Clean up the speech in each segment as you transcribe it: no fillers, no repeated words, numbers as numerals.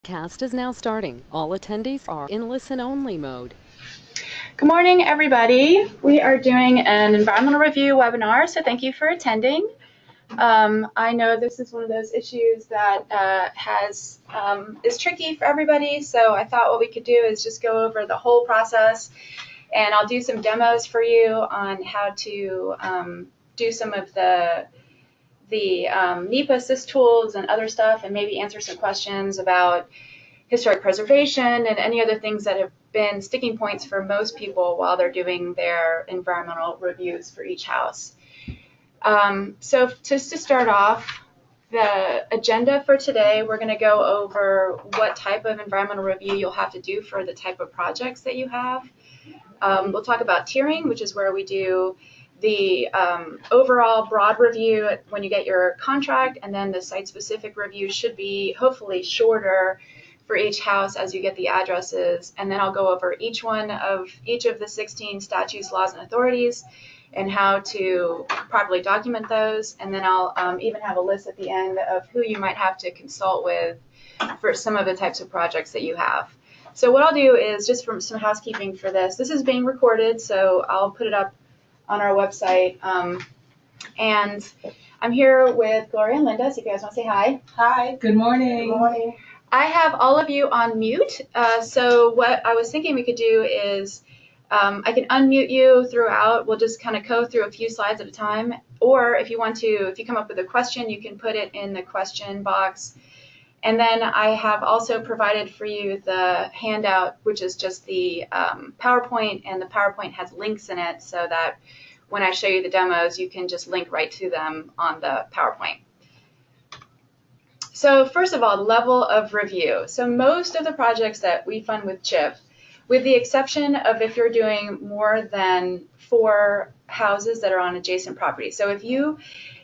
Cast is now starting. All attendees are in listen-only mode. Good morning, everybody. We are doing an environmental review webinar, so thank you for attending. I know this is one of those issues that is tricky for everybody, so I thought what we could do is just go over the whole process, and I'll do some demos for you on how to do some of the NEPA Assist tools and other stuff, and maybe answer some questions about historic preservation and any other things that have been sticking points for most people while they're doing their environmental reviews for each house. So just to start off, the agenda for today, we're going to go over what type of environmental review you'll have to do for the type of projects that you have. We'll talk about tiering, which is where we do the overall broad review when you get your contract, and then the site-specific review should be hopefully shorter for each house as you get the addresses. And then I'll go over each of the 16 statutes, laws, and authorities and how to properly document those. And then I'll even have a list at the end of who you might have to consult with for some of the types of projects that you have. So what I'll do is, just from some housekeeping for this is being recorded, so I'll put it up on our website. And I'm here with Gloria and Linda, so if you guys want to say hi. Hi. Good morning. Good morning. I have all of you on mute, so what I was thinking we could do is I can unmute you throughout. We'll just kind of go through a few slides at a time, or if you come up with a question, you can put it in the question box. And then I have also provided for you the handout, which is just the PowerPoint, and the PowerPoint has links in it so that when I show you the demos, you can just link right to them on the PowerPoint. So first of all, the level of review. So most of the projects that we fund with CHIP, with the exception of if you're doing more than 4 houses that are on adjacent properties. So if you,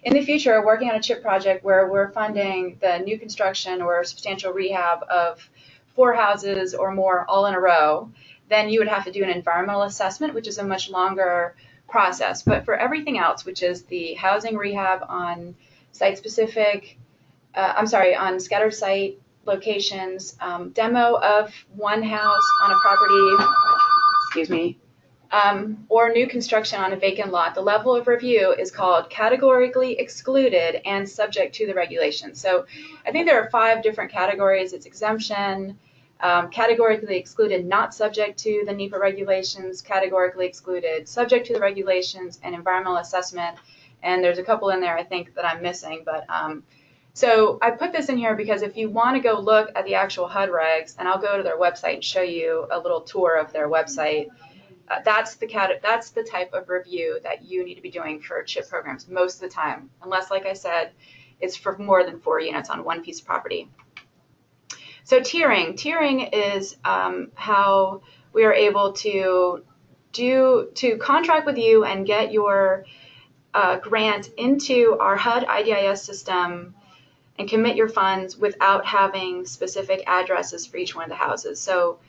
in the future, are working on a CHIP project where we're funding the new construction or substantial rehab of 4 houses or more all in a row, then you would have to do an environmental assessment, which is a much longer process. But for everything else, which is the housing rehab on site-specific, on scattered site locations, demo of one house on a property, or new construction on a vacant lot, the level of review is called categorically excluded and subject to the regulations. So I think there are 5 different categories. It's exemption, categorically excluded, not subject to the NEPA regulations, categorically excluded, subject to the regulations, and environmental assessment. And there's a couple in there I think that I'm missing, but so I put this in here because if you want to go look at the actual HUD regs, and I'll go to their website and show you a little tour of their website, that's the type of review that you need to be doing for CHIP programs most of the time, unless, like I said, it's for more than 4 units on one piece of property. So tiering is how we are able to contract with you and get your grant into our HUD IDIS system and commit your funds without having specific addresses for each one of the houses. So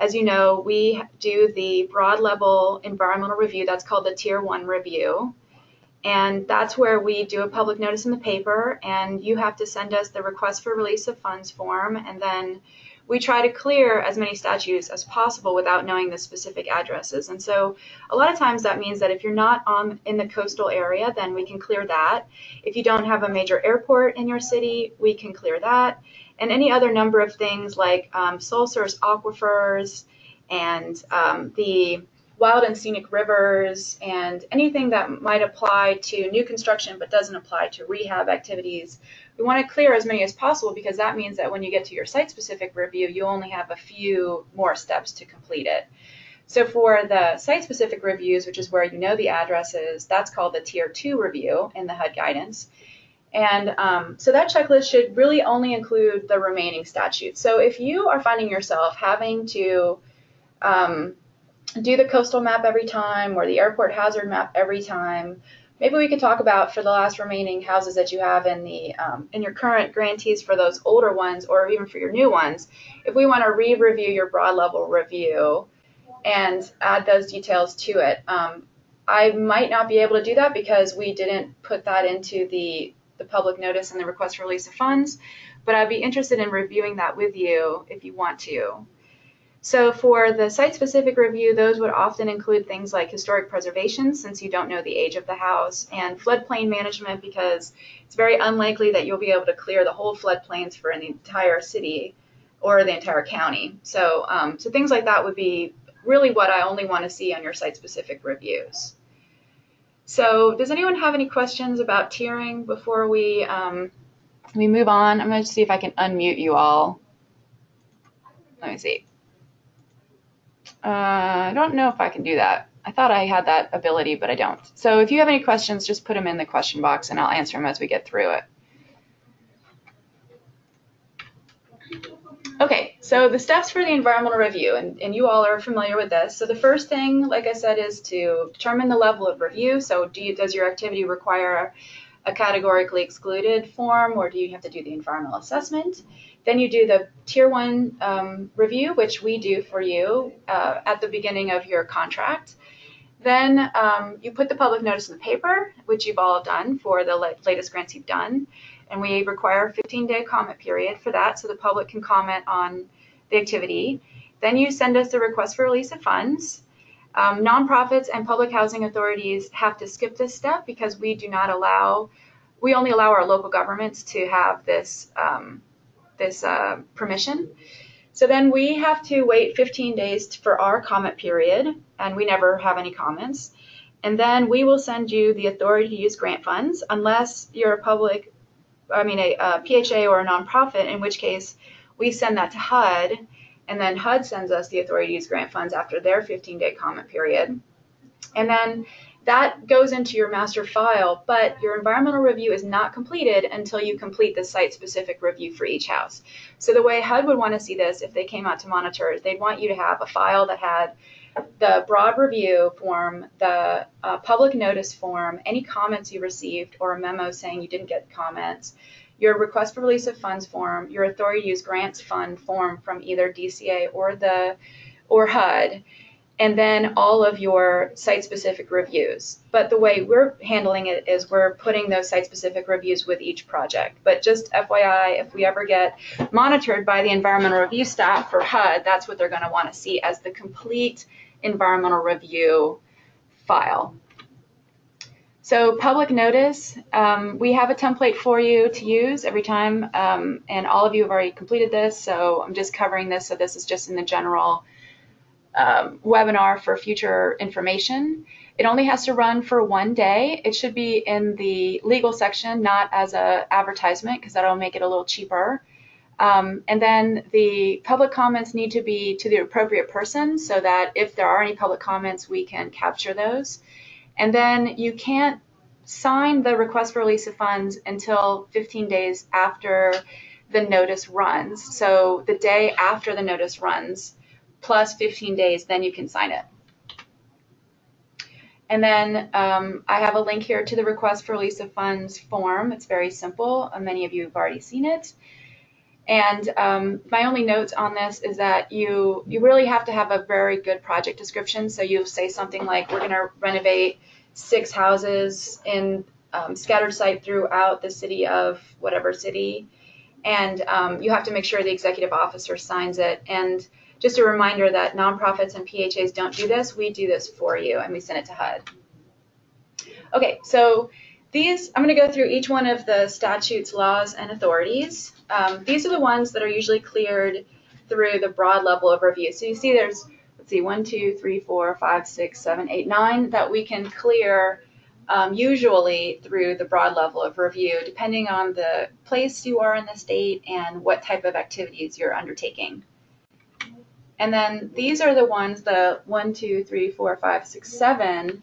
as you know, we do the broad level environmental review. That's called the Tier 1 review. And that's where we do a public notice in the paper, and you have to send us the request for release of funds form, and then we try to clear as many statutes as possible without knowing the specific addresses. And so a lot of times that means that if you're not in the coastal area, then we can clear that. If you don't have a major airport in your city, we can clear that. And any other number of things like solesource aquifers and the wild and scenic rivers and anything that might apply to new construction but doesn't apply to rehab activities. We want to clear as many as possible because that means that when you get to your site-specific review, you only have a few more steps to complete it. So for the site-specific reviews, which is where you know the addresses, that's called the Tier 2 review in the HUD guidance. And so that checklist should really only include the remaining statutes. So if you are finding yourself having to do the coastal map every time or the airport hazard map every time, maybe we could talk about for the last remaining houses that you have in the in your current grantees for those older ones, or even for your new ones, if we want to re-review your broad level review and add those details to it. I might not be able to do that because we didn't put that into the public notice and the request for release of funds, but I'd be interested in reviewing that with you if you want to. So for the site-specific review, those would often include things like historic preservation, since you don't know the age of the house, and floodplain management, because it's very unlikely that you'll be able to clear the whole floodplains for an entire city or the entire county. So, so things like that would be really what I only want to see on your site-specific reviews. So does anyone have any questions about tiering before we move on? I'm going to see if I can unmute you all. Let me see. I don't know if I can do that. I thought I had that ability, but I don't. So if you have any questions, just put them in the question box and I'll answer them as we get through it. Okay, so the steps for the environmental review, and you all are familiar with this. So the first thing, like I said, is to determine the level of review. So does your activity require a categorically excluded form, or do you have to do the environmental assessment? Then you do the Tier 1 review, which we do for you at the beginning of your contract. Then you put the public notice in the paper, which you've all done for the latest grants you've done. And we require a 15-day comment period for that, so the public can comment on the activity. Then you send us the request for release of funds. Nonprofits and public housing authorities have to skip this step because we only allow our local governments to have this permission. So then we have to wait 15 days for our comment period, and we never have any comments. And then we will send you the authority to use grant funds, unless you're a PHA or a nonprofit, in which case we send that to HUD, and then HUD sends us the authority to use grant funds after their 15-day comment period. And then that goes into your master file, but your environmental review is not completed until you complete the site-specific review for each house. So the way HUD would want to see this if they came out to monitor is they'd want you to have a file that had the broad review form, the public notice form, any comments you received, or a memo saying you didn't get comments, your request for release of funds form, your authority to use grants fund form from either DCA or HUD, and then all of your site-specific reviews. But the way we're handling it is we're putting those site-specific reviews with each project. But just FYI, if we ever get monitored by the environmental review staff for HUD, that's what they're going to want to see as the complete environmental review file. So public notice, we have a template for you to use every time, and all of you have already completed this, so I'm just covering this. So this is just in the general webinar for future information. It only has to run for 1 day. It should be in the legal section, not as an advertisement, because that'll make it a little cheaper. And then the public comments need to be to the appropriate person, so that if there are any public comments, we can capture those. And then you can't sign the request for release of funds until 15 days after the notice runs. So the day after the notice runs, plus 15 days, then you can sign it. And then I have a link here to the request for release of funds form. It's very simple. Many of you have already seen it. And my only notes on this is that you really have to have a very good project description. So you'll say something like, we're going to renovate 6 houses in scattered site throughout the city of whatever city. And you have to make sure the executive officer signs it. And just a reminder that nonprofits and PHAs don't do this. We do this for you, and we send it to HUD. Okay, so I'm going to go through each one of the statutes, laws, and authorities. These are the ones that are usually cleared through the broad level of review. So you see there's, let's see, 1, 2, 3, 4, 5, 6, 7, 8, 9 that we can clear usually through the broad level of review, depending on the place you are in the state and what type of activities you're undertaking. And then these are the ones, the 1, 2, 3, 4, 5, 6, 7,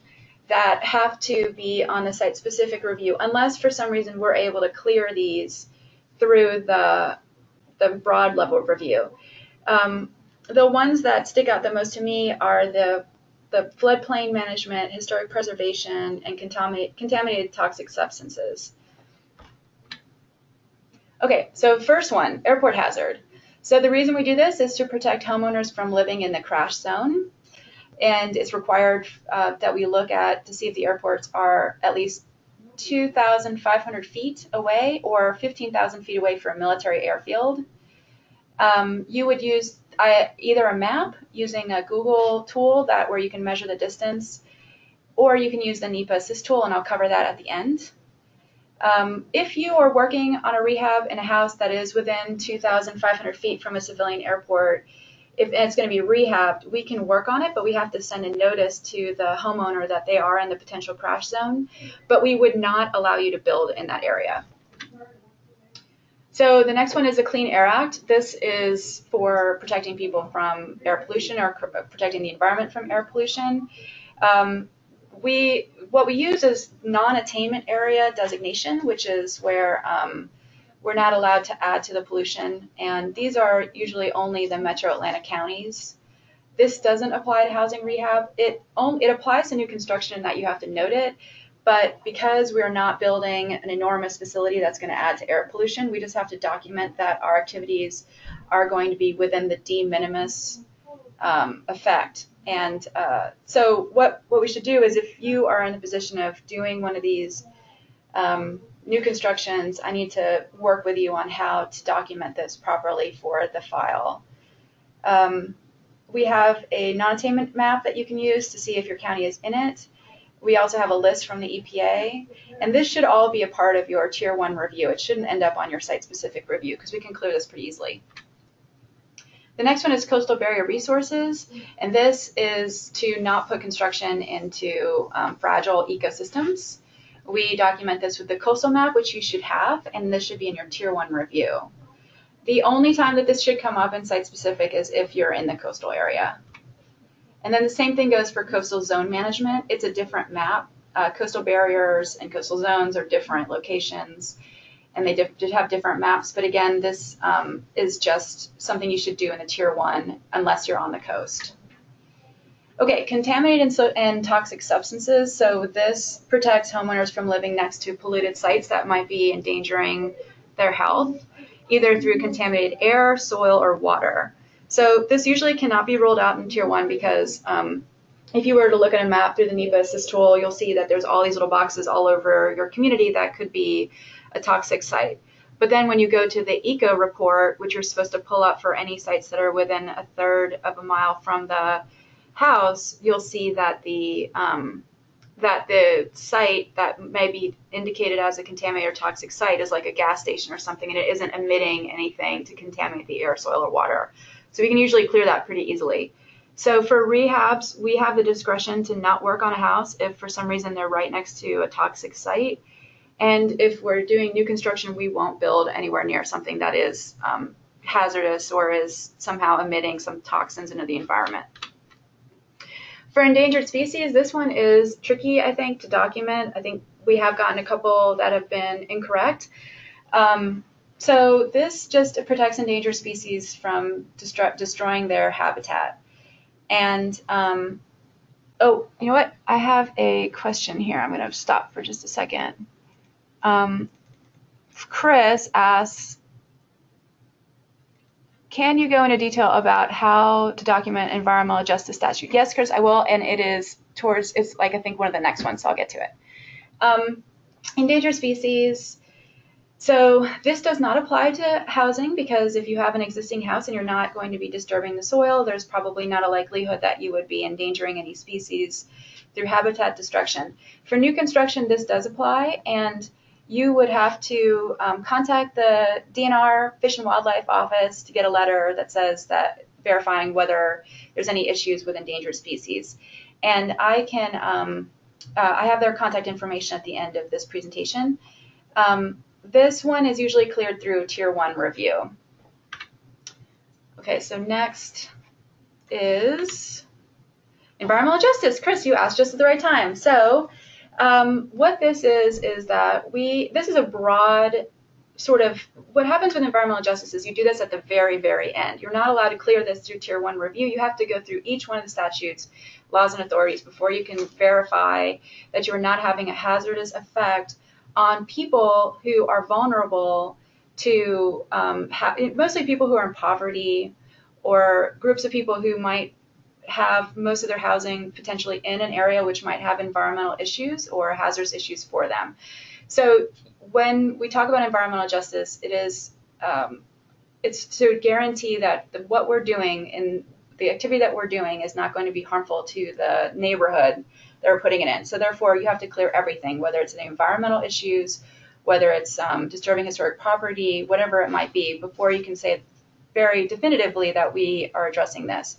that have to be on the site-specific review, unless for some reason we're able to clear these through the broad level of review. The ones that stick out the most to me are the floodplain management, historic preservation, and contaminated toxic substances. Okay, so first one, airport hazard. So the reason we do this is to protect homeowners from living in the crash zone. And it's required that we look at to see if the airports are at least 2,500 feet away or 15,000 feet away for a military airfield, you would use either a map using a Google tool where you can measure the distance, or you can use the NEPA Assist tool, and I'll cover that at the end. If you are working on a rehab in a house that is within 2,500 feet from a civilian airport, if it's going to be rehabbed, we can work on it, but we have to send a notice to the homeowner that they are in the potential crash zone, but we would not allow you to build in that area. So the next one is the Clean Air Act. This is for protecting people from air pollution or protecting the environment from air pollution. What we use is non-attainment area designation, which is where we're not allowed to add to the pollution, and these are usually only the metro Atlanta counties. This doesn't apply to housing rehab. It applies to new construction in that you have to note it, but because we're not building an enormous facility that's going to add to air pollution, we just have to document that our activities are going to be within the de minimis effect. And so what we should do is, if you are in the position of doing one of these new constructions, I need to work with you on how to document this properly for the file. We have a non-attainment map that you can use to see if your county is in it. We also have a list from the EPA, and this should all be a part of your Tier 1 review. It shouldn't end up on your site-specific review because we can clear this pretty easily. The next one is coastal barrier resources, and this is to not put construction into fragile ecosystems. We document this with the coastal map, which you should have, and this should be in your Tier 1 review. The only time that this should come up in site-specific is if you're in the coastal area. And then the same thing goes for coastal zone management. It's a different map. Coastal barriers and coastal zones are different locations, and they did have different maps. But again, this is just something you should do in the Tier 1 unless you're on the coast. Okay, contaminated and toxic substances. So this protects homeowners from living next to polluted sites that might be endangering their health, either through contaminated air, soil, or water. So this usually cannot be rolled out in Tier 1 because if you were to look at a map through the NEPA Assist tool, you'll see that there's all these little boxes all over your community that could be a toxic site. But then when you go to the eco report, which you're supposed to pull up for any sites that are within 1/3 of a mile from the house, you'll see that the site that may be indicated as a contaminated or toxic site is like a gas station or something, and it isn't emitting anything to contaminate the air, soil, or water. So we can usually clear that pretty easily. So for rehabs, we have the discretion to not work on a house if for some reason they're right next to a toxic site. And if we're doing new construction, we won't build anywhere near something that is hazardous or is somehow emitting some toxins into the environment. For endangered species, this one is tricky, I think, to document. I think we have gotten a couple that have been incorrect. So this just protects endangered species from destroying their habitat. And, oh, you know what? I have a question here. I'm going to stop for just a second. Chris asks, can you go into detail about how to document environmental justice statute? Yes, Chris, I will, and it is towards, it's like I think one of the next ones, so I'll get to it. Endangered species. So this does not apply to housing because if you have an existing house and you're not going to be disturbing the soil, there's probably not a likelihood that you would be endangering any species through habitat destruction. For new construction, this does apply, and you would have to contact the DNR Fish and Wildlife Office to get a letter that says that verifying whether there's any issues with endangered species. And I can, I have their contact information at the end of this presentation. This one is usually cleared through Tier 1 review. Okay, so next is environmental justice. Chris, you asked just at the right time. So what this is that this is a broad sort of, what happens with environmental justice is you do this at the very, very end. You're not allowed to clear this through Tier 1 review. You have to go through each one of the statutes, laws, and authorities before you can verify that you're not having a hazardous effect on people who are vulnerable to, mostly people who are in poverty or groups of people who might have most of their housing potentially in an area which might have environmental issues or hazardous issues for them. So when we talk about environmental justice, it is it's to guarantee that what we're doing and the activity that we're doing is not going to be harmful to the neighborhood that we're putting it in. So therefore, you have to clear everything, whether it's the environmental issues, whether it's disturbing historic property, whatever it might be, before you can say very definitively that we are addressing this.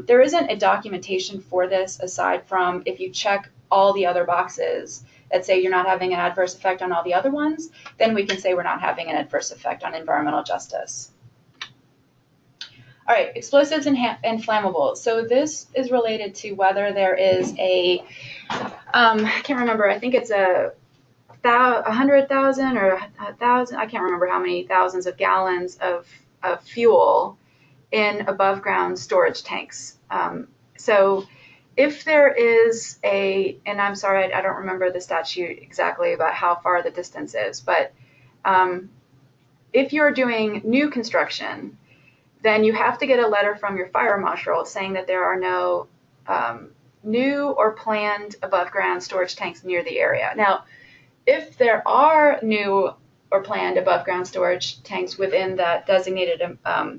There isn't a documentation for this aside from if you check all the other boxes that say you're not having an adverse effect on all the other ones, then we can say we're not having an adverse effect on environmental justice. All right, explosives and flammables. So this is related to whether there is a, I can't remember, I think it's 100,000 or 1,000, I can't remember how many thousands of gallons of fuel in above ground storage tanks. So if there is and I'm sorry, I don't remember the statute exactly about how far the distance is, but if you're doing new construction, then you have to get a letter from your fire marshal saying that there are no new or planned above ground storage tanks near the area. Now, if there are new or planned above ground storage tanks within that designated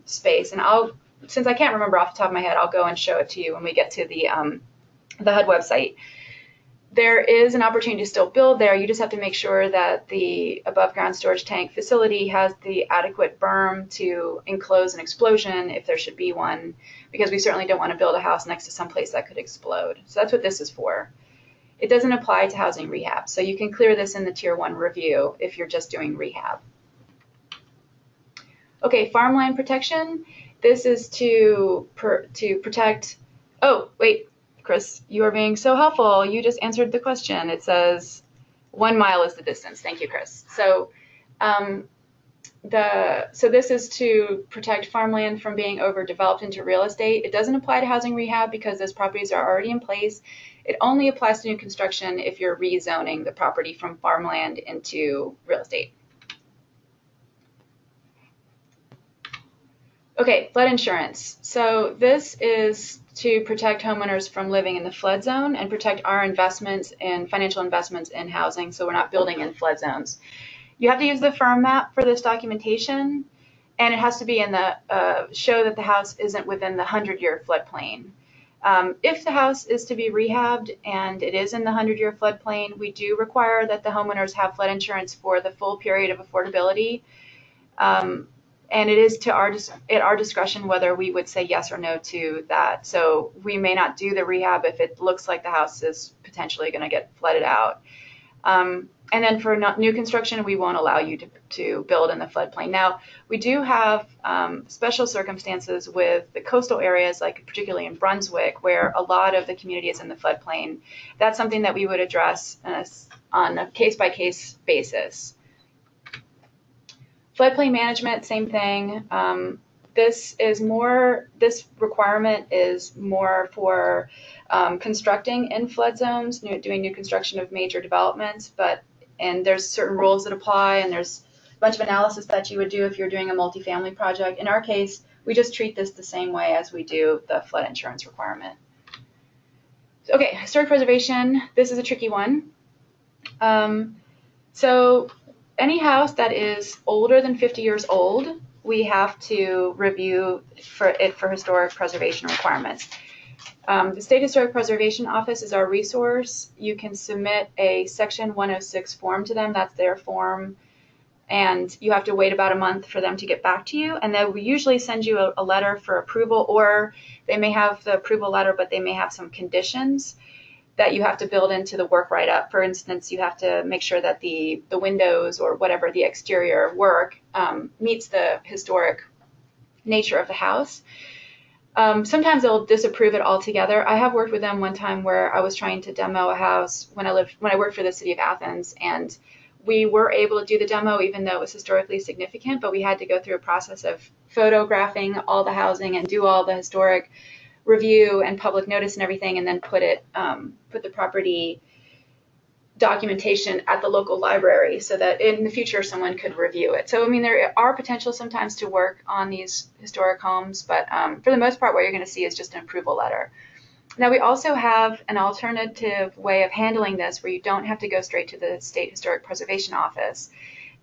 space, and since I can't remember off the top of my head, I'll go and show it to you when we get to the HUD website. There is an opportunity to still build there. You just have to make sure that the above ground storage tank facility has the adequate berm to enclose an explosion if there should be one, because we certainly don't want to build a house next to some place that could explode. So that's what this is for. It doesn't apply to housing rehab. So you can clear this in the Tier 1 review if you're just doing rehab. Okay, farmland protection. This is to protect, oh, wait, Chris, you are being so helpful. You just answered the question. It says 1 mile is the distance. Thank you, Chris. So so this is to protect farmland from being overdeveloped into real estate. It doesn't apply to housing rehab because those properties are already in place. It only applies to new construction if you're rezoning the property from farmland into real estate. Okay, flood insurance. So this is to protect homeowners from living in the flood zone and protect our investments and financial investments in housing so we're not building in flood zones. You have to use the firm map for this documentation, and it has to be in the show that the house isn't within the 100-year floodplain. If the house is to be rehabbed and it is in the 100-year floodplain, we do require that the homeowners have flood insurance for the full period of affordability. And it is at our discretion whether we would say yes or no to that. So we may not do the rehab if it looks like the house is potentially going to get flooded out. And then for new construction, we won't allow you to build in the floodplain. Now, we do have special circumstances with the coastal areas, like particularly in Brunswick, where a lot of the community is in the floodplain. That's something that we would address on a case-by-case basis. Floodplain management, same thing. This requirement is more for constructing in flood zones, doing new construction of major developments, and there's certain rules that apply, and there's a bunch of analysis that you would do if you're doing a multifamily project. In our case, we just treat this the same way as we do the flood insurance requirement. Okay, historic preservation. This is a tricky one. So any house that is older than 50 years old, we have to review for historic preservation requirements. The State Historic Preservation Office is our resource. You can submit a Section 106 form to them. That's their form. And you have to wait about a month for them to get back to you. And then we usually send you a letter for approval, or they may have the approval letter, but they may have some conditions that you have to build into the work write-up. For instance, you have to make sure that the windows or whatever the exterior work meets the historic nature of the house. Sometimes they'll disapprove it altogether. I have worked with them one time where I was trying to demo a house when I worked for the city of Athens, and we were able to do the demo even though it was historically significant, but we had to go through a process of photographing all the housing and do all the historic review and public notice and everything, and then put the property documentation at the local library so that in the future someone could review it. So I mean, there are potential sometimes to work on these historic homes, but for the most part what you're going to see is just an approval letter. Now we also have an alternative way of handling this where you don't have to go straight to the State Historic Preservation Office.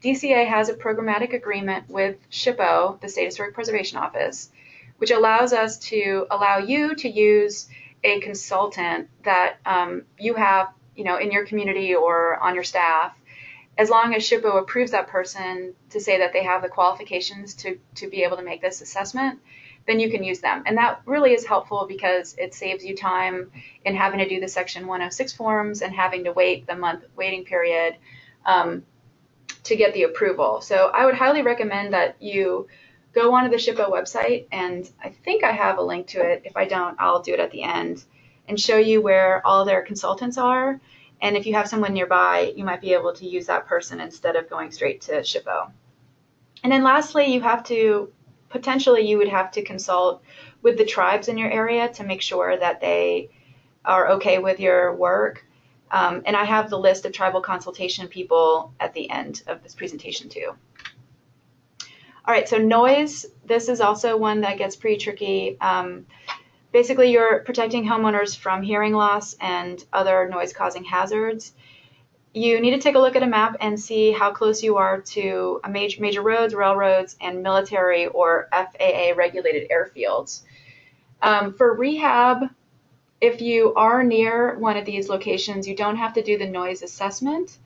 DCA has a programmatic agreement with SHPO, the State Historic Preservation Office, which allows you to use a consultant that you have, in your community or on your staff, as long as SHPO approves that person to say that they have the qualifications to be able to make this assessment, then you can use them. And that really is helpful because it saves you time in having to do the Section 106 forms and having to wait the month waiting period to get the approval. So I would highly recommend that you go onto the SHPO website, and I think I have a link to it. If I don't, I'll do it at the end and show you where all their consultants are. And if you have someone nearby, you might be able to use that person instead of going straight to SHPO. And then lastly, you would have to consult with the tribes in your area to make sure that they are okay with your work. And I have the list of tribal consultation people at the end of this presentation too. All right, so noise, this is also one that gets pretty tricky. Basically, you're protecting homeowners from hearing loss and other noise-causing hazards. You need to take a look at a map and see how close you are to major roads, railroads, and military or FAA-regulated airfields. For rehab, if you are near one of these locations, you don't have to do the noise assessment,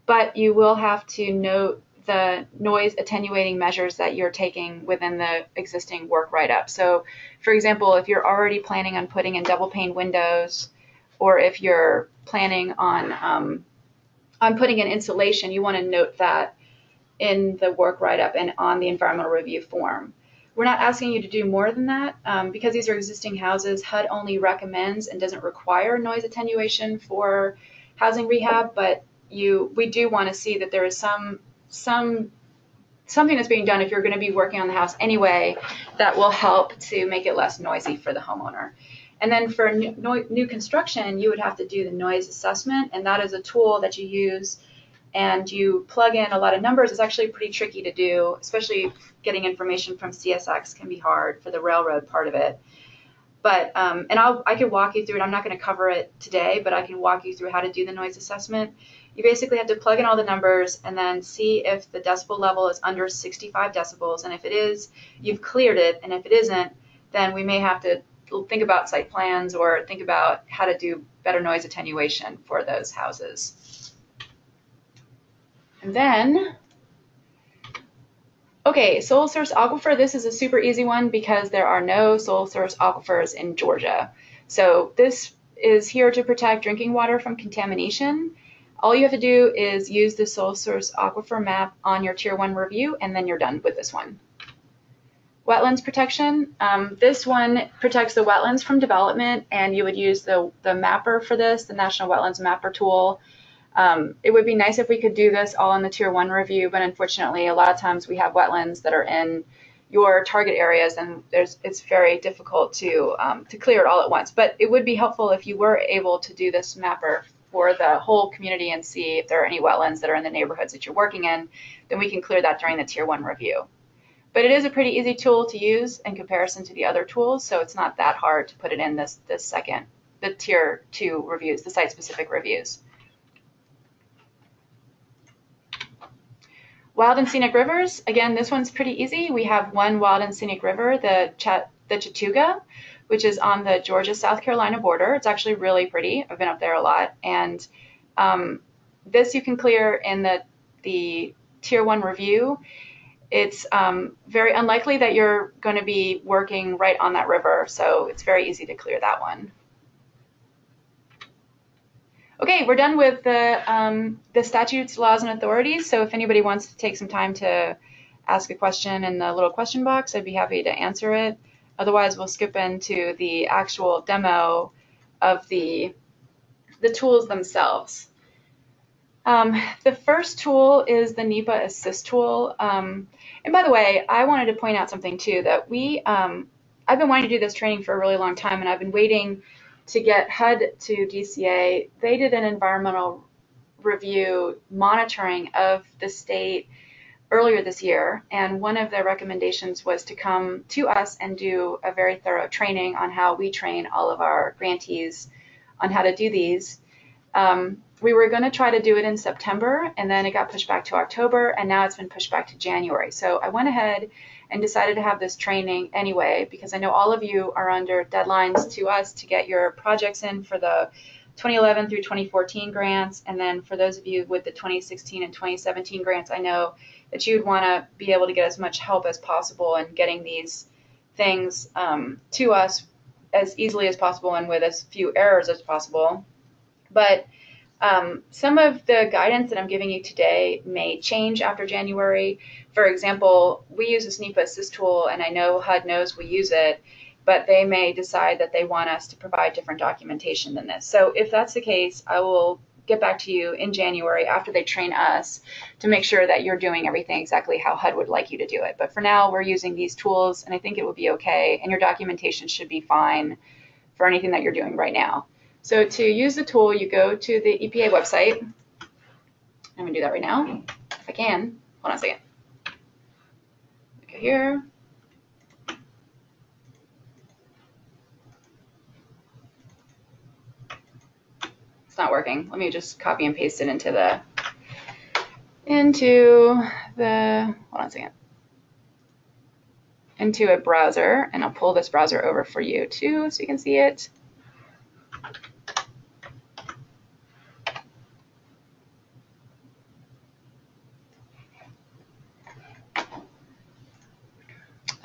but you will have to note the noise attenuating measures that you're taking within the existing work write-up. So, for example, if you're already planning on putting in double pane windows, or if you're planning on putting in insulation, you want to note that in the work write-up and on the environmental review form. We're not asking you to do more than that. Because these are existing houses, HUD only recommends and doesn't require noise attenuation for housing rehab, but we do want to see that there is something that's being done if you're going to be working on the house anyway that will help to make it less noisy for the homeowner. And then for new construction, you would have to do the noise assessment, and that is a tool that you use and you plug in a lot of numbers. It's actually pretty tricky to do, especially getting information from CSX can be hard for the railroad part of it. But I can walk you through it. I'm not going to cover it today, but I can walk you through how to do the noise assessment. You basically have to plug in all the numbers and then see if the decibel level is under 65 decibels. And if it is, you've cleared it. And if it isn't, then we may have to think about site plans or think about how to do better noise attenuation for those houses. And then, okay, sole source aquifer. This is a super easy one because there are no sole source aquifers in Georgia. So this is here to protect drinking water from contamination. All you have to do is use the sole source aquifer map on your Tier 1 review, and then you're done with this one. Wetlands protection. This one protects the wetlands from development, and you would use the mapper for this, the National Wetlands Mapper tool. It would be nice if we could do this all in the Tier 1 review, but unfortunately, a lot of times we have wetlands that are in your target areas, and it's very difficult to clear it all at once. But it would be helpful if you were able to do this mapper for the whole community and see if there are any wetlands that are in the neighborhoods that you're working in, then we can clear that during the Tier 1 review. But it is a pretty easy tool to use in comparison to the other tools, so it's not that hard to put it in the Tier 2 reviews, the site-specific reviews. Wild and scenic rivers. Again, this one's pretty easy. We have one wild and scenic river, the Chattooga, which is on the Georgia-South Carolina border. It's actually really pretty. I've been up there a lot. And this you can clear in the Tier 1 review. It's very unlikely that you're going to be working right on that river, so it's very easy to clear that one. Okay, we're done with the statutes, laws, and authorities. So if anybody wants to take some time to ask a question in the little question box, I'd be happy to answer it. Otherwise, we'll skip into the actual demo of the tools themselves. The first tool is the NEPA Assist tool. And by the way, I wanted to point out something too, that I've been wanting to do this training for a really long time, and I've been waiting to get HUD to DCA. They did an environmental review monitoring of the state earlier this year, and one of the recommendations was to come to us and do a very thorough training on how we train all of our grantees on how to do these. We were going to try to do it in September, and then it got pushed back to October, and now it's been pushed back to January. So I went ahead and decided to have this training anyway, because I know all of you are under deadlines to us to get your projects in for the 2011 through 2014 grants, and then for those of you with the 2016 and 2017 grants, I know that you would want to be able to get as much help as possible in getting these things to us as easily as possible and with as few errors as possible. But some of the guidance that I'm giving you today may change after January. For example, we use this NEPA Assist tool, and I know HUD knows we use it, but they may decide that they want us to provide different documentation than this. So if that's the case, I will get back to you in January after they train us to make sure that you're doing everything exactly how HUD would like you to do it. But for now, we're using these tools, and I think it will be okay, and your documentation should be fine for anything that you're doing right now. So to use the tool, you go to the EPA website. I'm going to do that right now, if I can. Hold on a second. Go here. It's not working. Let me just copy and paste it into the, hold on a second, into a browser, and I'll pull this browser over for you too so you can see it.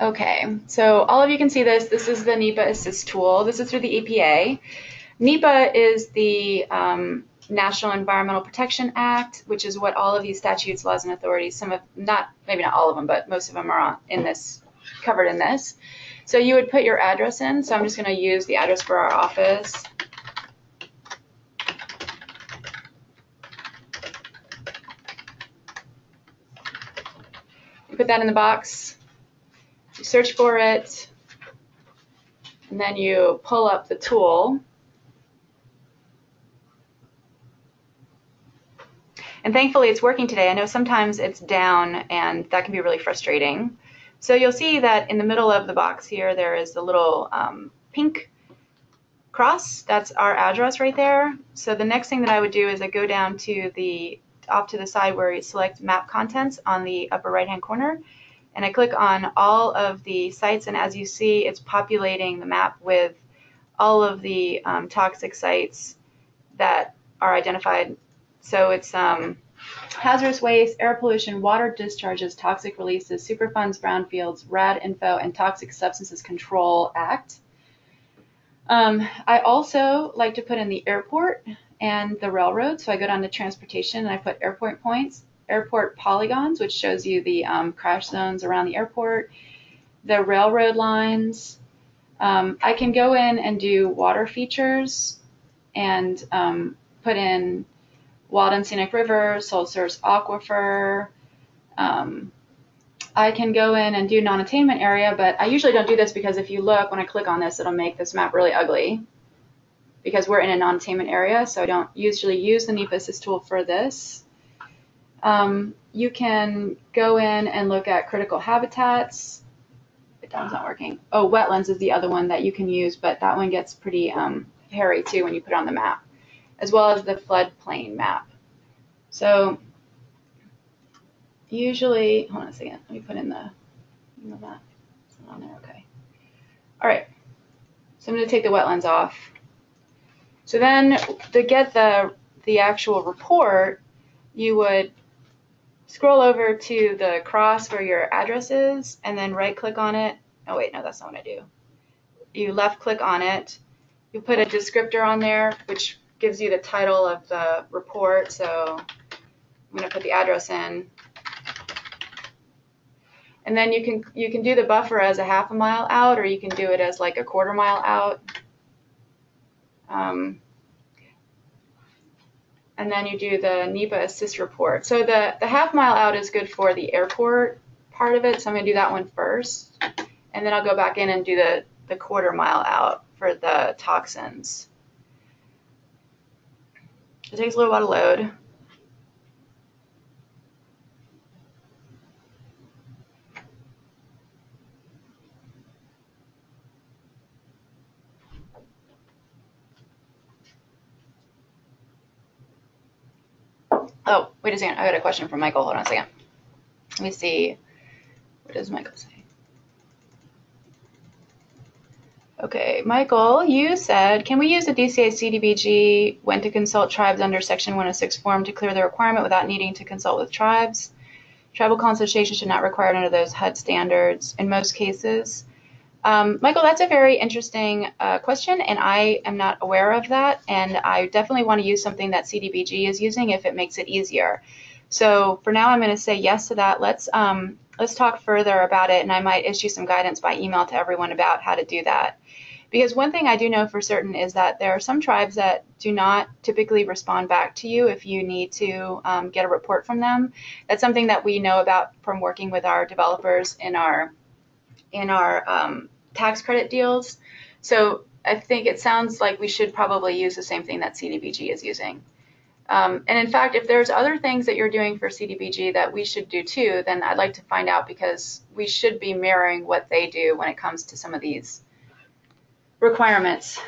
Okay, so all of you can see this. This is the NEPA Assist tool. This is through the EPA. NEPA is the National Environmental Protection Act, which is what all of these statutes, laws, and authorities, maybe not all of them, but most of them are covered in this. So you would put your address in. So I'm just going to use the address for our office. You put that in the box. You search for it, and then you pull up the tool. And thankfully it's working today. I know sometimes it's down, and that can be really frustrating. So you'll see that in the middle of the box here, there is the little pink cross. That's our address right there. So the next thing that I would do is I go down to off to the side where you select map contents on the upper right-hand corner. And I click on all of the sites, and as you see, it's populating the map with all of the toxic sites that are identified. So it's hazardous waste, air pollution, water discharges, toxic releases, Superfunds, brownfields, RAD info, and Toxic Substances Control Act. I also like to put in the airport and the railroad. So I go down to transportation and I put airport points, airport polygons, which shows you the crash zones around the airport, the railroad lines. I can go in and do water features and put in wild and scenic river, solesource aquifer. I can go in and do non-attainment area, but I usually don't do this because if you look, when I click on this, it'll make this map really ugly because we're in a non-attainment area, so I don't usually use the NEPA Assist tool for this. You can go in and look at critical habitats. That one's not working. Oh, wetlands is the other one that you can use, but that one gets pretty hairy too when you put it on the map, as well as the floodplain map. So usually, hold on a second, let me put in the map. It's not on there, okay. All right, so I'm going to take the wetlands off. So then to get the actual report, you would scroll over to the cross where your address is and then right click on it. Oh wait, no, that's not what I do. You left click on it. You put a descriptor on there, which gives you the title of the report. So I'm going to put the address in. And then you can do the buffer as a half a mile out, or you can do it as like a quarter mile out. And then you do the NEPA Assist report. So the half mile out is good for the airport part of it, so I'm going to do that one first. And then I'll go back in and do the quarter mile out for the toxins. It takes a little while to load. Oh, wait a second. I got a question from Michael. Hold on a second. Let me see. What does Michael say? Okay, Michael, you said, can we use the DCA CDBG when to consult tribes under Section 106 form to clear the requirement without needing to consult with tribes? Tribal consultation should not require under those HUD standards in most cases. Michael, that's a very interesting question, and I am not aware of that, and I definitely want to use something that CDBG is using if it makes it easier. So for now, I'm going to say yes to that. Let's talk further about it, and I might issue some guidance by email to everyone about how to do that. Because one thing I do know for certain is that there are some tribes that do not typically respond back to you if you need to get a report from them. That's something that we know about from working with our developers in our tax credit deals. So I think it sounds like we should probably use the same thing that CDBG is using. And in fact, if there's other things that you're doing for CDBG that we should do too, then I'd like to find out, because we should be mirroring what they do when it comes to some of these requirements,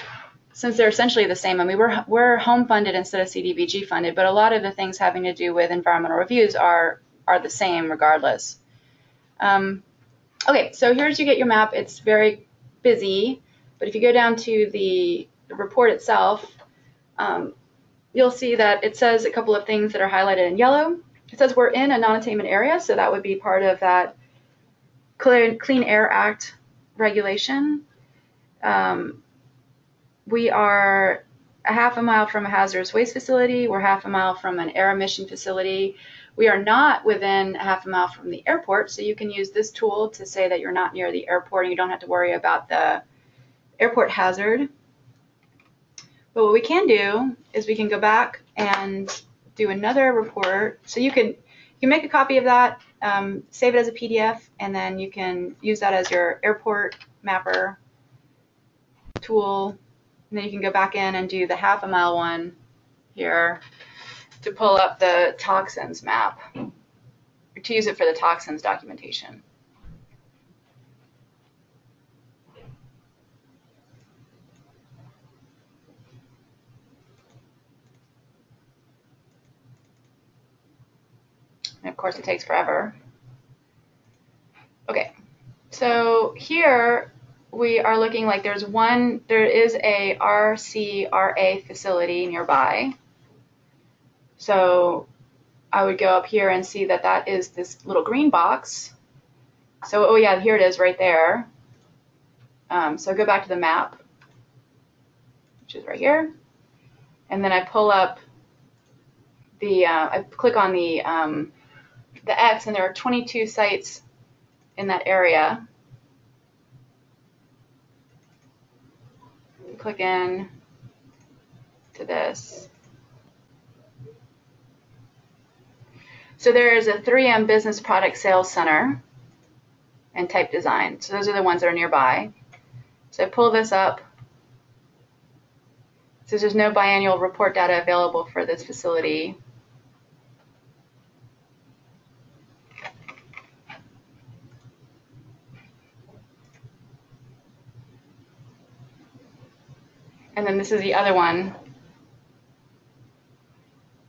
since they're essentially the same. I mean, we're home funded instead of CDBG funded, but a lot of the things having to do with environmental reviews are the same regardless. Okay, so here's you get your map. It's very busy, but if you go down to the report itself, you'll see that it says a couple of things that are highlighted in yellow. It says we're in a non-attainment area, so that would be part of that Clean Air Act regulation. We are a half a mile from a hazardous waste facility. We're half a mile from an air emission facility. We are not within a half a mile from the airport, so you can use this tool to say that you're not near the airport and you don't have to worry about the airport hazard. But what we can do is we can go back and do another report. So you can make a copy of that, save it as a PDF, and then you can use that as your airport mapper tool. And then you can go back in and do the half a mile one here to pull up the toxins map, or to use it for the toxins documentation. And of course it takes forever. Okay, so here we are looking like there is a RCRA facility nearby. So I would go up here and see that that is this little green box. So, oh yeah, here it is right there. So go back to the map, which is right here. And then I pull up I click on the X, and there are 22 sites in that area. Click in to this. So there is a 3M Business Product Sales Center and Type Design. So those are the ones that are nearby. So I pull this up. So there's no biannual report data available for this facility. And then this is the other one.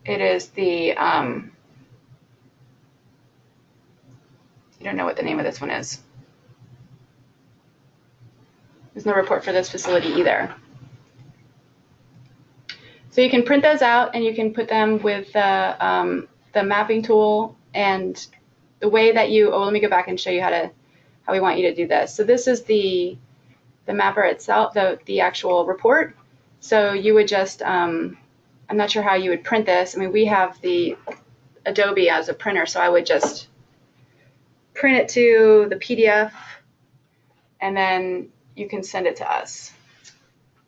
It is the, you don't know what the name of this one is. There's no report for this facility either. So you can print those out and you can put them with the mapping tool, and the way that let me go back and show you how we want you to do this. So this is the mapper itself, the actual report. So you would just, I'm not sure how you would print this. I mean, we have the Adobe as a printer, so I would just print it to the PDF, and then you can send it to us.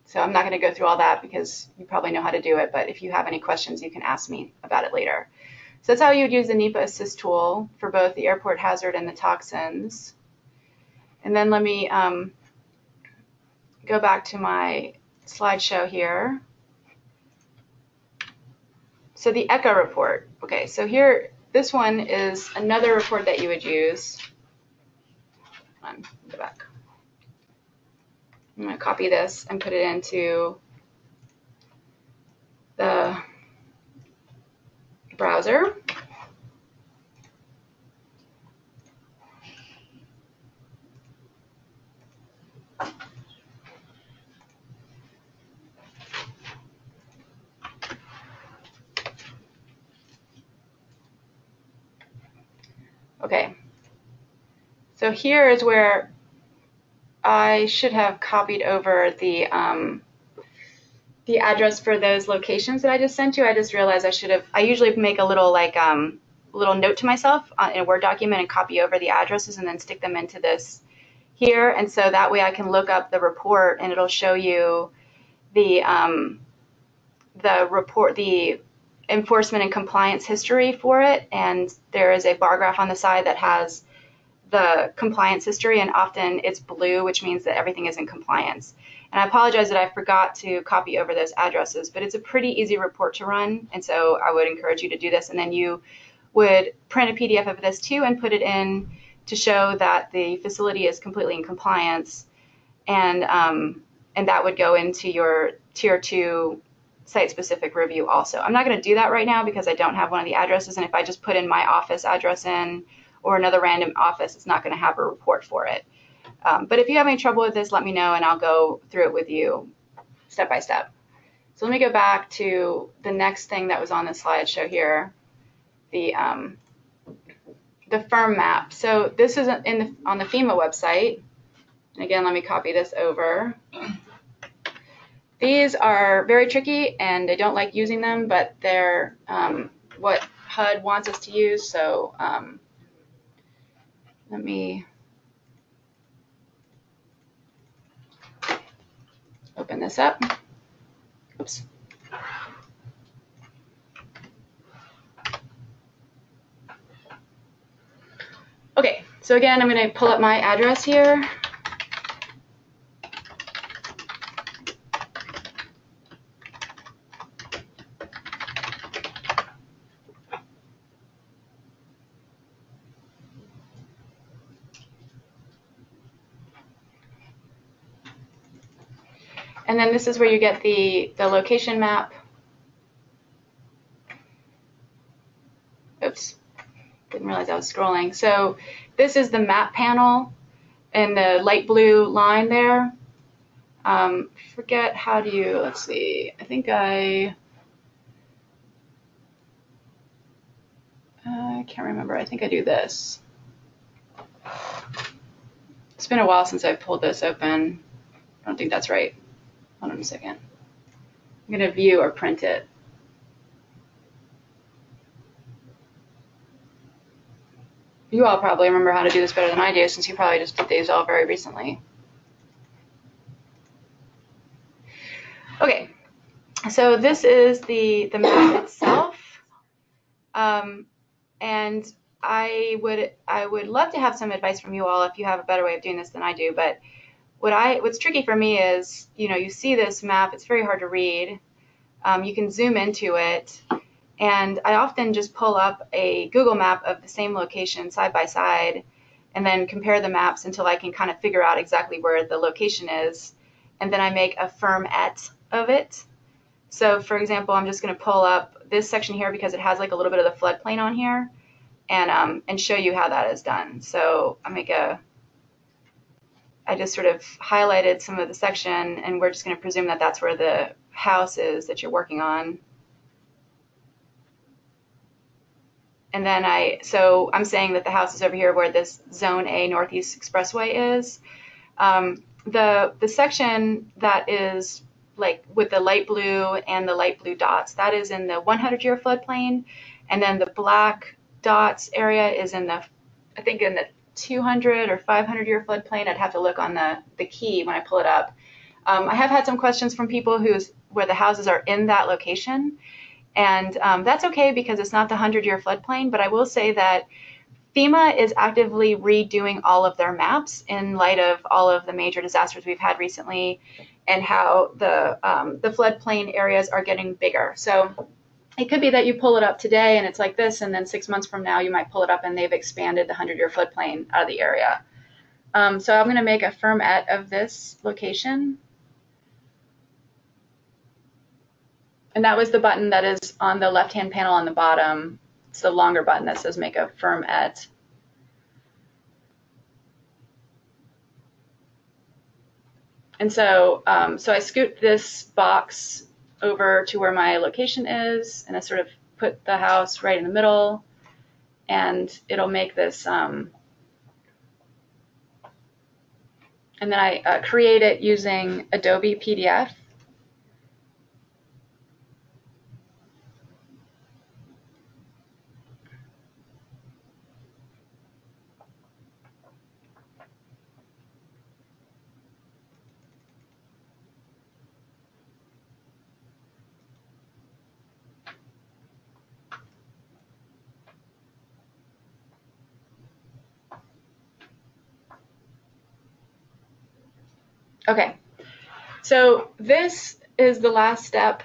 So I'm not going to go through all that because you probably know how to do it, but if you have any questions, you can ask me about it later. So that's how you would use the NEPA Assist tool for both the airport hazard and the toxins. And then let me go back to my slideshow here. So the ECHA report. Okay, so here, this one is another report that you would use. Hold on, go back. I'm going to copy this and put it into the browser. browser. Okay, so here is where I should have copied over the address for those locations that I just sent you. I just realized I usually make a little little note to myself in a Word document and copy over the addresses and then stick them into this here. And so that way I can look up the report and it'll show you the report, the enforcement and compliance history for it. And there is a bar graph on the side that has the compliance history, and often it's blue, which means that everything is in compliance. And I apologize that I forgot to copy over those addresses, but it's a pretty easy report to run, and so I would encourage you to do this. And then you would print a PDF of this too and put it in to show that the facility is completely in compliance, and that would go into your Tier 2 site-specific review also. I'm not going to do that right now because I don't have one of the addresses, and if I just put in my office address in or another random office, it's not going to have a report for it. But if you have any trouble with this, let me know and I'll go through it with you step by step. So let me go back to the next thing that was on the slideshow here, the firm map. So this is on the FEMA website. And again, let me copy this over. These are very tricky and I don't like using them, but they're what HUD wants us to use. So let me open this up. Oops. Okay, so again, I'm going to pull up my address here. And then this is where you get the location map. Oops, didn't realize I was scrolling. So this is the map panel and the light blue line there. Forget how do you, let's see, I think I can't remember. I think I do this. It's been a while since I've pulled this open. I don't think that's right. Hold on a second. I'm going to view or print it. You all probably remember how to do this better than I do since you probably just did these all very recently. Okay, so this is the map itself. And I would love to have some advice from you all if you have a better way of doing this than I do, but what's tricky for me is, you see this map, it's very hard to read. You can zoom into it, and I often just pull up a Google map of the same location side by side and then compare the maps until I can kind of figure out exactly where the location is, and then I make a firm-et of it. So for example, I'm just going to pull up this section here because it has like a little bit of the floodplain on here, and show you how that is done. So I just sort of highlighted some of the section, and we're just going to presume that that's where the house is that you're working on. And then so I'm saying that the house is over here where this Zone A Northeast Expressway is. The section that is like with the light blue and the light blue dots, that is in the 100-year floodplain, and then the black dots area is in I think in the 200 or 500-year floodplain. I'd have to look on the key when I pull it up. I have had some questions from people where the houses are in that location, and that's okay because it's not the 100-year floodplain, but I will say that FEMA is actively redoing all of their maps in light of all of the major disasters we've had recently and how the floodplain areas are getting bigger. So it could be that you pull it up today and it's like this, and then 6 months from now you might pull it up and they've expanded the 100-year floodplain out of the area. So I'm going to make a firm-et of this location. And that was the button that is on the left-hand panel on the bottom It's the longer button that says make a firm et. And so, so I scoot this box over to where my location is, and I sort of put the house right in the middle, and it'll make this, and then I create it using Adobe PDF. Okay, so this is the last step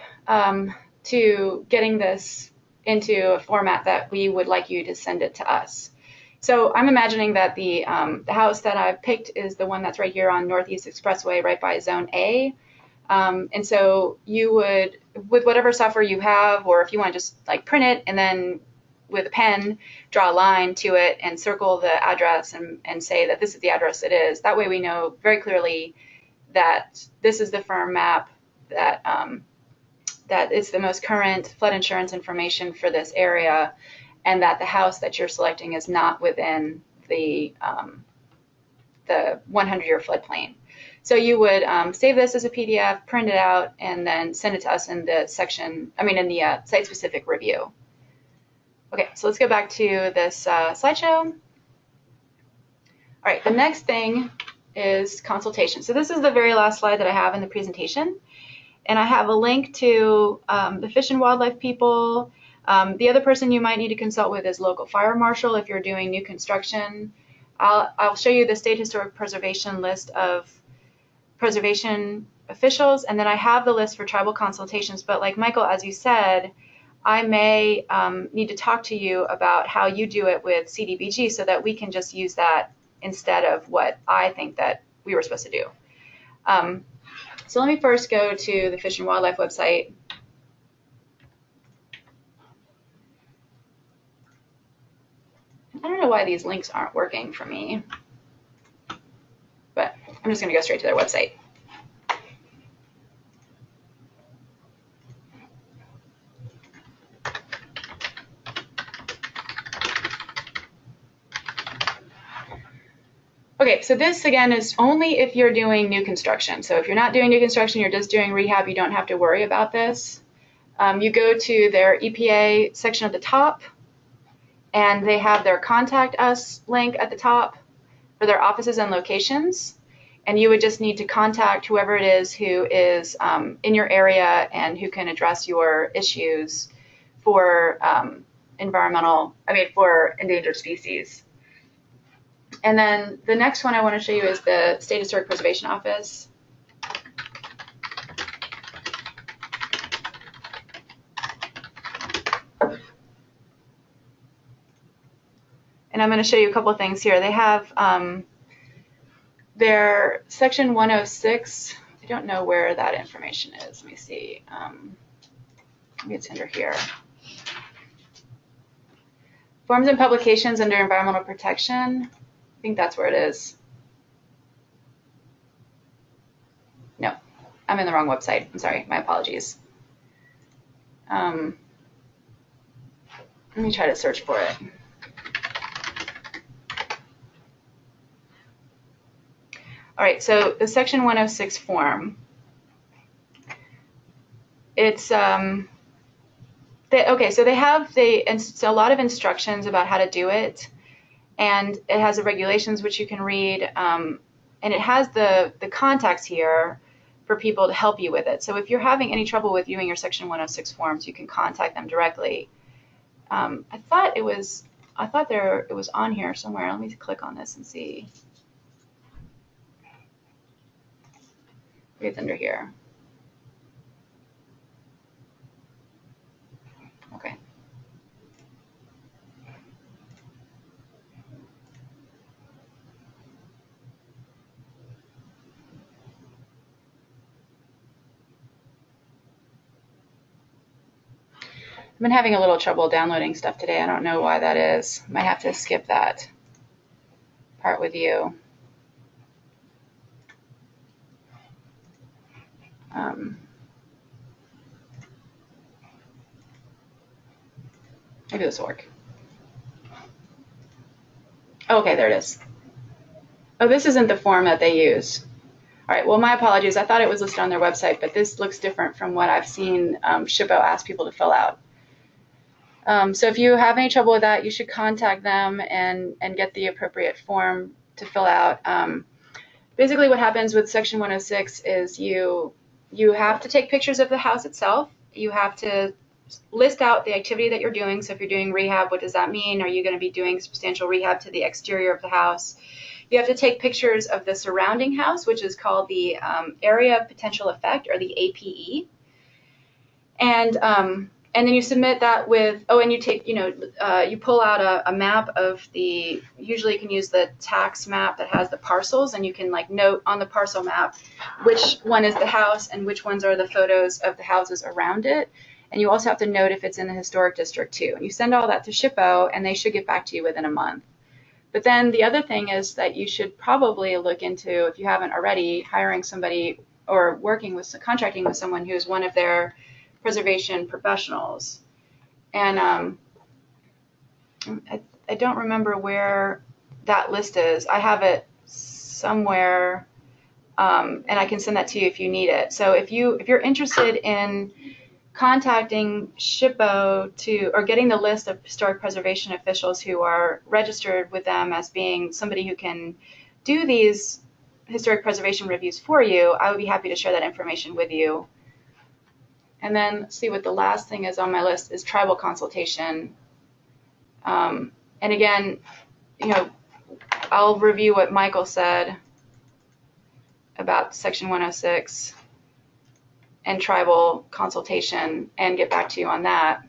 to getting this into a format that we would like you to send it to us. So I'm imagining that the house that I've picked is the one that's right here on Northeast Expressway, right by Zone A. And so you would, with whatever software you have, or if you want to just like print it and then with a pen, draw a line to it and circle the address and say that this is the address it is. That way we know very clearly that this is the firm map, that that is the most current flood insurance information for this area, and that the house that you're selecting is not within the 100-year floodplain. So you would save this as a PDF, print it out, and then send it to us in the section, in the site-specific review. Okay, so let's go back to this slideshow. All right, the next thing is consultation. So this is the very last slide that I have in the presentation. And I have a link to the Fish and Wildlife people. The other person you might need to consult with is local fire marshal if you're doing new construction. I'll show you the State Historic Preservation list of preservation officials, and then I have the list for tribal consultations. But like Michael, as you said, I may need to talk to you about how you do it with CDBG so that we can just use that instead of what I think that we were supposed to do. So let me first go to the Fish and Wildlife website. I don't know why these links aren't working for me, but I'm just going to go straight to their website. Okay, so this again is only if you're doing new construction. So if you're not doing new construction, you're just doing rehab, you don't have to worry about this. You go to their EPA section at the top, and they have their Contact Us link at the top for their offices and locations. And you would just need to contact whoever it is who is in your area and who can address your issues for for endangered species. And then the next one I want to show you is the State Historic Preservation Office. And I'm going to show you a couple of things here. They have their section 106. I don't know where that information is. Let me see. Maybe it's under here. Forms and publications under environmental protection. I think that's where it is. No, I'm in the wrong website. I'm sorry, my apologies. Let me try to search for it. All right, so the section 106 form. It's, okay, so they have a lot of instructions about how to do it. And it has the regulations which you can read, and it has the contacts here for people to help you with it. So if you're having any trouble with viewing your Section 106 forms, you can contact them directly. I thought it was on here somewhere. Let me click on this and see. Maybe it's under here. Okay. I've been having a little trouble downloading stuff today. I don't know why that is. Might have to skip that part with you. Maybe this will work. Oh, okay, there it is. Oh, this isn't the form that they use. All right, well, my apologies. I thought it was listed on their website, but this looks different from what I've seen SHPO ask people to fill out. So if you have any trouble with that, you should contact them and get the appropriate form to fill out. Basically what happens with Section 106 is you have to take pictures of the house itself. You have to list out the activity that you're doing. So if you're doing rehab, what does that mean? Are you going to be doing substantial rehab to the exterior of the house? You have to take pictures of the surrounding house, which is called the Area of Potential Effect, or the APE. And then you submit that with, and you take, you pull out a map of the, usually you can use the tax map that has the parcels, and you can like note on the parcel map which one is the house and which ones are the photos of the houses around it. And you also have to note if it's in the historic district too. And you send all that to SHPO, and they should get back to you within a month. But then the other thing is that you should probably look into, if you haven't already, hiring somebody or contracting with someone who's one of their preservation professionals. And I don't remember where that list is. I have it somewhere, and I can send that to you if you need it. So if you're interested in contacting SHPO or getting the list of historic preservation officials who are registered with them as being somebody who can do these historic preservation reviews for you, I would be happy to share that information with you. And then let's see what the last thing is on my list is tribal consultation. And again, I'll review what Michael said about Section 106 and tribal consultation and get back to you on that.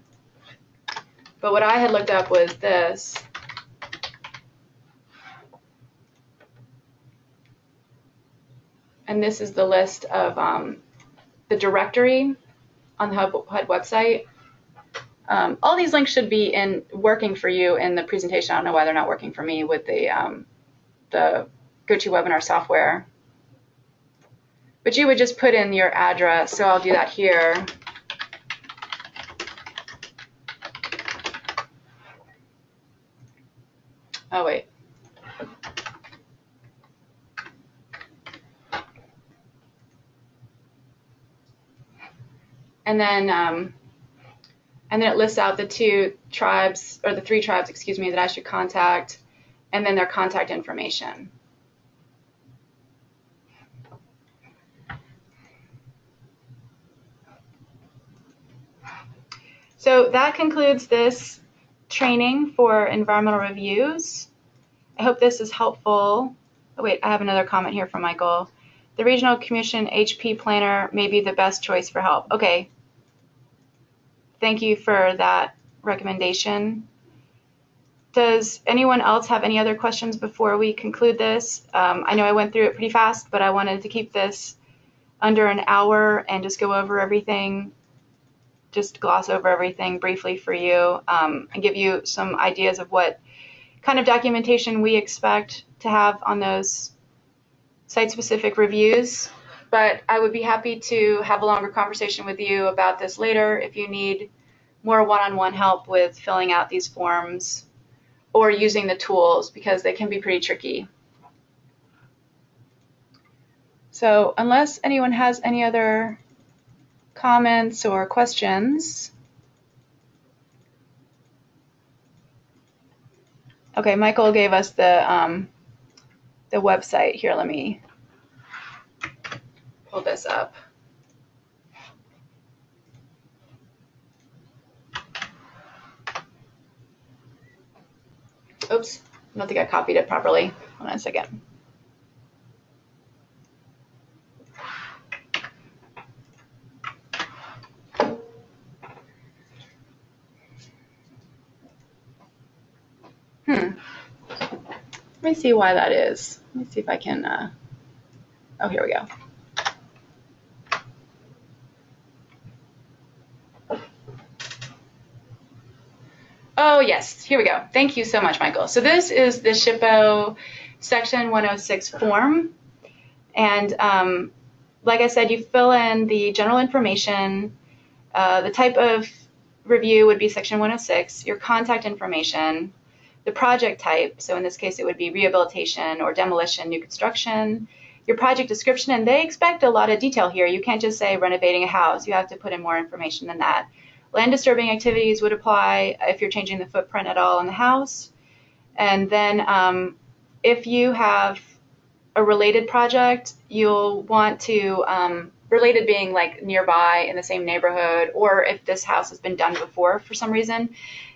But what I had looked up was this. And this is the list of the directory on the HUD website. All these links should be working for you in the presentation. I don't know why they're not working for me with the GoToWebinar software. But you would just put in your address, so I'll do that here. Oh, wait. And then it lists out the three tribes, that I should contact, and then their contact information. So that concludes this training for environmental reviews. I hope this is helpful. Oh, wait, I have another comment here from Michael. The Regional Commission HP Planner may be the best choice for help. Okay. Thank you for that recommendation. Does anyone else have any other questions before we conclude this? I know I went through it pretty fast, but I wanted to keep this under an hour and just go over everything, just gloss over everything briefly for you, and give you some ideas of what kind of documentation we expect to have on those site-specific reviews. But I would be happy to have a longer conversation with you about this later if you need more one-on-one help with filling out these forms or using the tools, because they can be pretty tricky. So unless anyone has any other comments or questions. Okay, Michael gave us the website here. Let me pull this up. Oops, I don't think I copied it properly. Hold on a second. Let me see why that is. Let me see if I can, oh, here we go. Oh, yes, here we go. Thank you so much, Michael. So this is the SHPO Section 106 form. And like I said, you fill in the general information. The type of review would be Section 106, your contact information, the project type. So in this case, it would be rehabilitation or demolition, new construction, your project description. And they expect a lot of detail here. You can't just say renovating a house. You have to put in more information than that. Land disturbing activities would apply if you're changing the footprint at all in the house. And then if you have a related project, you'll want to, related being like nearby in the same neighborhood, or if this house has been done before for some reason,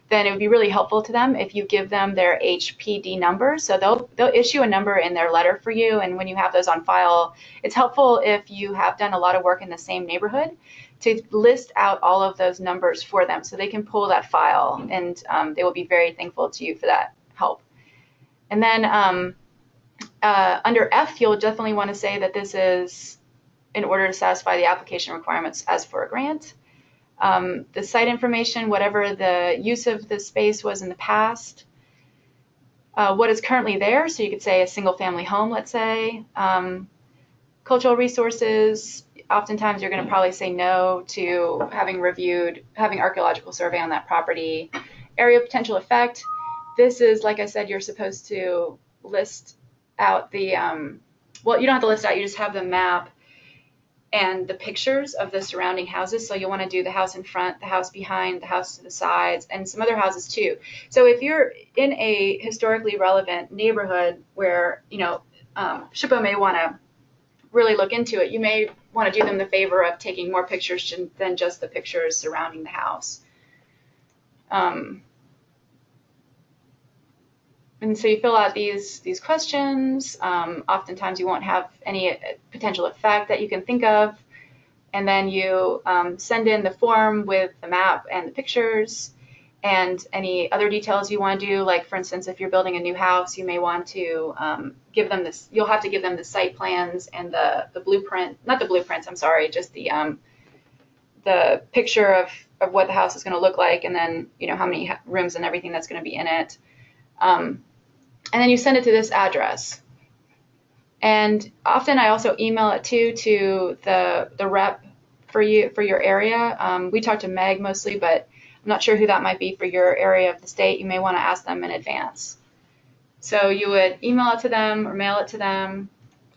then it would be really helpful to them if you give them their HPD number. So they'll issue a number in their letter for you, and when you have those on file, it's helpful if you have done a lot of work in the same neighborhood to list out all of those numbers for them so they can pull that file, and they will be very thankful to you for that help. And then under F, you'll definitely want to say that this is in order to satisfy the application requirements as for a grant. The site information, whatever the use of the space was in the past, what is currently there, so you could say a single family home, let's say. Cultural resources, oftentimes you're going to probably say no to having archaeological survey on that property. Area of potential effect, this is, like I said, you're supposed to list out the, well, you don't have to list out, you just have the map and the pictures of the surrounding houses. So you'll want to do the house in front, the house behind, the house to the sides, and some other houses too. So if you're in a historically relevant neighborhood where, SHPO may want to really look into it, you may want to do them the favor of taking more pictures than just the pictures surrounding the house. And so you fill out these questions. Oftentimes you won't have any potential effect that you can think of. And then you send in the form with the map and the pictures and any other details you want to do. Like, for instance, if you're building a new house, you may want to give them this. You'll have to give them the site plans and the blueprint, not the blueprints, I'm sorry, just the picture of what the house is going to look like, and then, how many rooms and everything that's going to be in it. And then you send it to this address. And often I also email it to the rep for your area. We talk to Meg mostly, but I'm not sure who that might be for your area of the state. You may want to ask them in advance. So you would email it to them or mail it to them,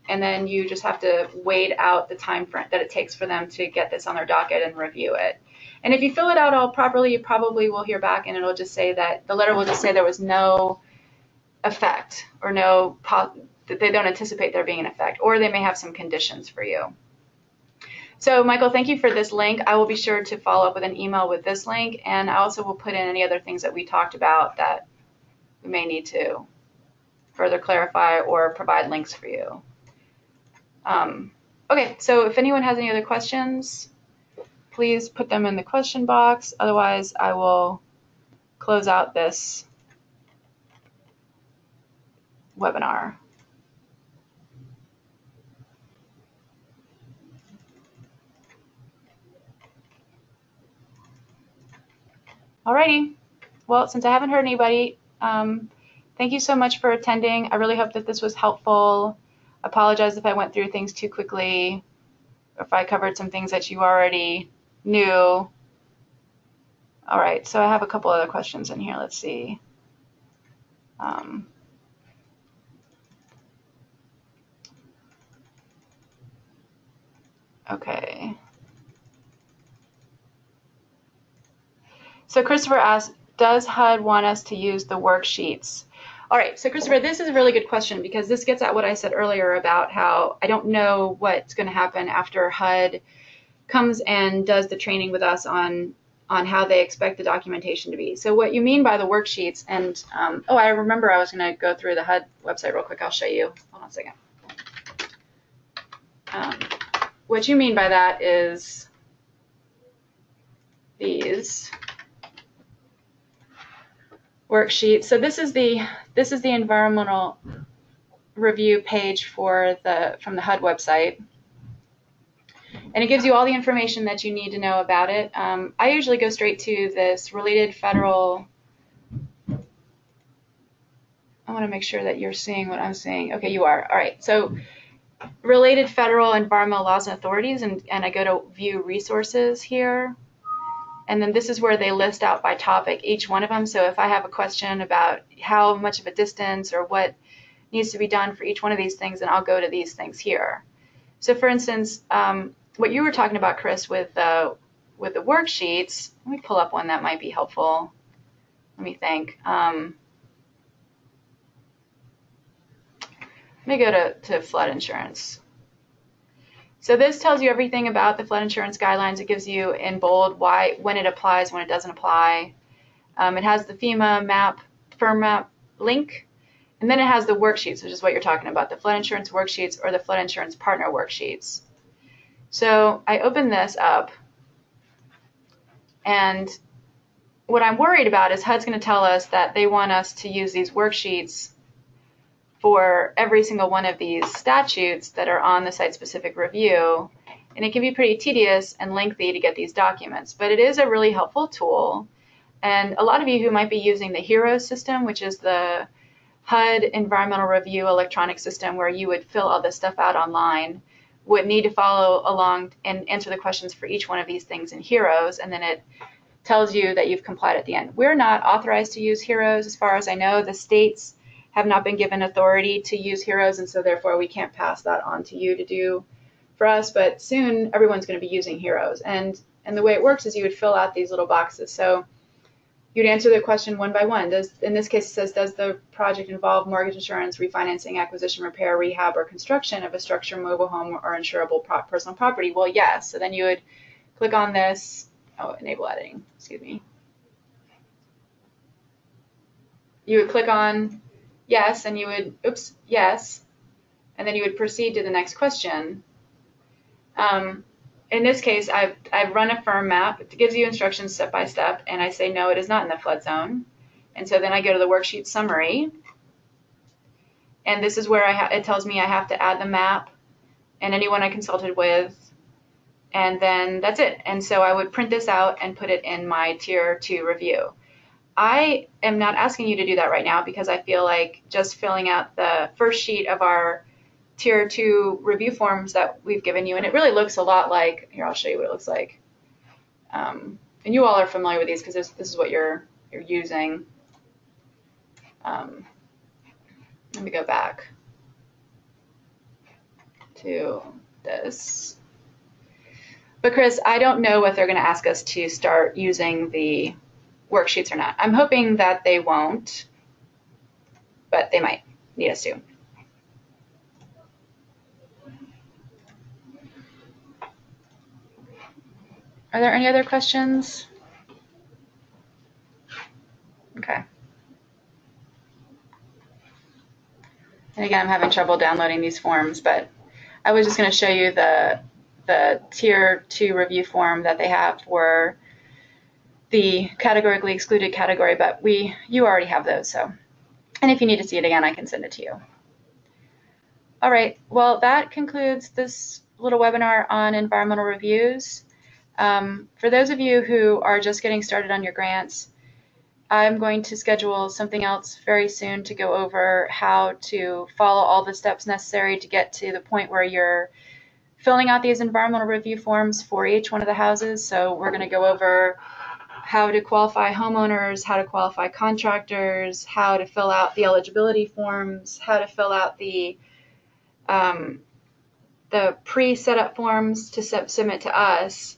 and then you just have to wait out the time frame that it takes for them to get this on their docket and review it. And if you fill it out all properly, you probably will hear back, and it'll just say that the letter will just say there was no effect, or that they don't anticipate there being an effect, or they may have some conditions for you. So Michael, thank you for this link. I will be sure to follow up with an email with this link, and I also will put in any other things that we talked about that we may need to further clarify or provide links for you. Okay, so if anyone has any other questions, please put them in the question box. Otherwise, I will close out this webinar. Alrighty, well, since I haven't heard anybody, thank you so much for attending. I really hope that this was helpful. I apologize if I went through things too quickly, or if I covered some things that you already knew. All right, so I have a couple other questions in here. Let's see. Okay. So Christopher asked, does HUD want us to use the worksheets? All right, so Christopher, this is a really good question, because this gets at what I said earlier about how I don't know what's going to happen after HUD comes and does the training with us on how they expect the documentation to be. So what you mean by the worksheets, and oh, I remember I was going to go through the HUD website real quick. I'll show you. Hold on a second. What you mean by that is these worksheets. So this is the environmental review page from the HUD website, and it gives you all the information that you need to know about it. I usually go straight to this related federal I want to make sure that you're seeing what I'm seeing. Okay, you are. All right. So related federal environmental laws and authorities, and I go to view resources here. And then this is where they list out by topic each one of them. So if I have a question about how much of a distance or what needs to be done for each one of these things, then I'll go to these things here. So for instance, what you were talking about, Chris, with the worksheets, let me pull up one that might be helpful. Let me think. Let me go to flood insurance. So this tells you everything about the flood insurance guidelines. It gives you in bold why, when it applies, when it doesn't apply. It has the FEMA map, firm map link, and then it has the worksheets, which is what you're talking about, the flood insurance worksheets or the flood insurance partner worksheets. So I open this up, and what I'm worried about is HUD's going to tell us that they want us to use these worksheets for every single one of these statutes that are on the site-specific review, and it can be pretty tedious and lengthy to get these documents, but it is a really helpful tool. And a lot of you who might be using the HEROES system, which is the HUD environmental review electronic system where you would fill all this stuff out online, would need to follow along and answer the questions for each one of these things in HEROES, and then it tells you that you've complied at the end. We're not authorized to use HEROES as far as I know. The states have not been given authority to use HEROES, and so therefore we can't pass that on to you to do for us, but soon everyone's going to be using HEROES. And the way it works is you would fill out these little boxes. So you'd answer the question one by one. In this case, it says, does the project involve mortgage insurance, refinancing, acquisition, repair, rehab, or construction of a structure, mobile home, or insurable personal property? Well, yes. So then you would click on this. Oh, enable editing. Excuse me. You would click on yes, and you would, yes, and then you would proceed to the next question. In this case, I've run a firm map. It gives you instructions step by step, and I say, no, it is not in the flood zone. And so then I go to the worksheet summary, and this is where it tells me I have to add the map and anyone I consulted with, and then that's it. And so I would print this out and put it in my Tier 2 review. I am not asking you to do that right now because I feel like just filling out the first sheet of our Tier 2 review forms that we've given you, and it really looks a lot like, here, I'll show you what it looks like. And you all are familiar with these because this is what you're using. Let me go back to this. But Chris, I don't know what they're going to ask us to start using the worksheets or not. I'm hoping that they won't, but they might need us to. Are there any other questions? Okay. And again, I'm having trouble downloading these forms, but I was just going to show you the Tier 2 review form that they have for the categorically excluded category, but you already have those. So, and if you need to see it again, I can send it to you. All right, well, that concludes this little webinar on environmental reviews. For those of you who are just getting started on your grants, I'm going to schedule something else very soon to go over how to follow all the steps necessary to get to the point where you're filling out these environmental review forms for each one of the houses. So we're going to go over how to qualify homeowners, how to qualify contractors, how to fill out the eligibility forms, how to fill out the pre-setup forms to submit to us,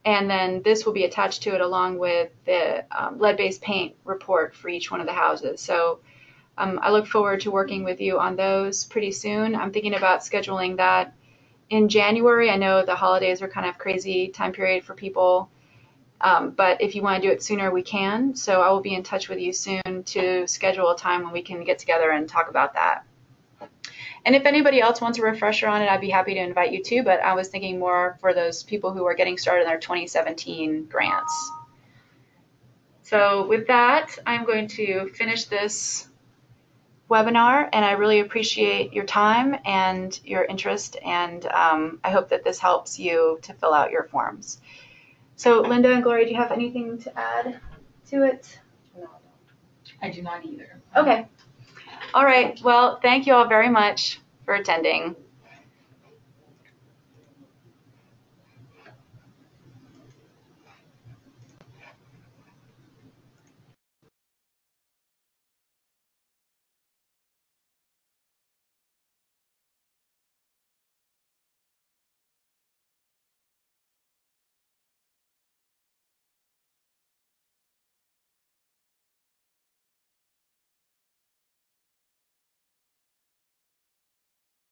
and then this will be attached to it along with the lead-based paint report for each one of the houses. So I look forward to working with you on those pretty soon. I'm thinking about scheduling that in January. I know the holidays are kind of crazy time period for people, but if you want to do it sooner, we can. So I will be in touch with you soon to schedule a time when we can get together and talk about that. And if anybody else wants a refresher on it, I'd be happy to invite you too, but I was thinking more for those people who are getting started in their 2017 grants. So with that, I'm going to finish this webinar, and I really appreciate your time and your interest, and I hope that this helps you to fill out your forms. So Linda and Gloria, do you have anything to add to it? No, I do not either. Okay. All right. Well, thank you all very much for attending.